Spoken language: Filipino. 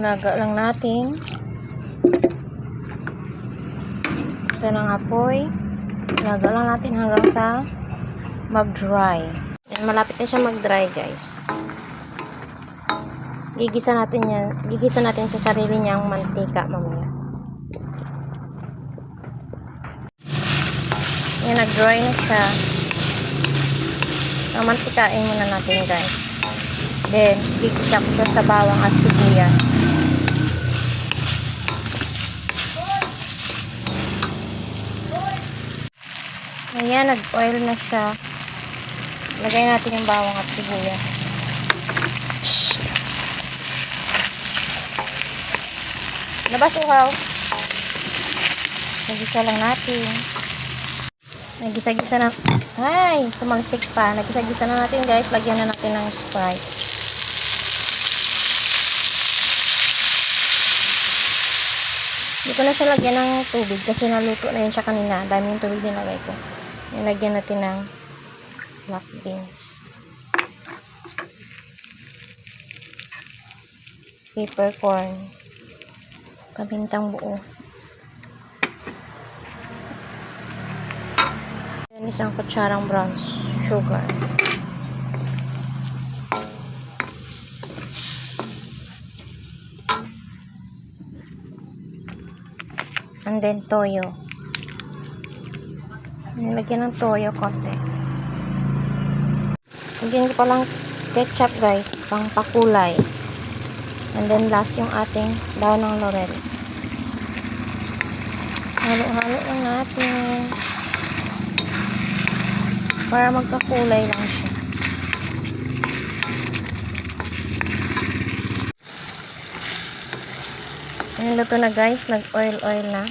Ilaga lang natin. Buksan ang apoy. Ilaga lang natin hanggang sa mag-dry. Yan, malapit na siya mag-dry, guys. Gigisa natin yan. Gigisa natin sa sarili niyang mantika mamaya. Yan, nag-dry na siya. Mantikain muna natin, guys. Then, gigisa ko siya sa bawang at sibuyas. Ayan, nag-oil na siya. Lagay natin yung bawang at sibuyas. Shhh! Labas uhaw. Nagisa lang natin. Nagisa-gisa na. Ay, tumalsik pa. Nagisa-gisa na natin, guys. Lagyan na natin ng Sprite. Hindi ko na siya lagyan ng tubig kasi naluto na yun siya kanina. Dami yung tubig din lagay ko. Lagyan natin ng black beans. Peppercorn. Pamintang buo. Yan, isang kutsarang brown sugar. And then toyo. Nilagyan ng toyo konti. Lagyan ko palang ketchup, guys, pang pakulay. And then last yung ating daon ng laurel. Halo-halo lang natin para magkakulay lang siya. Niluto na, guys, nag-oil na.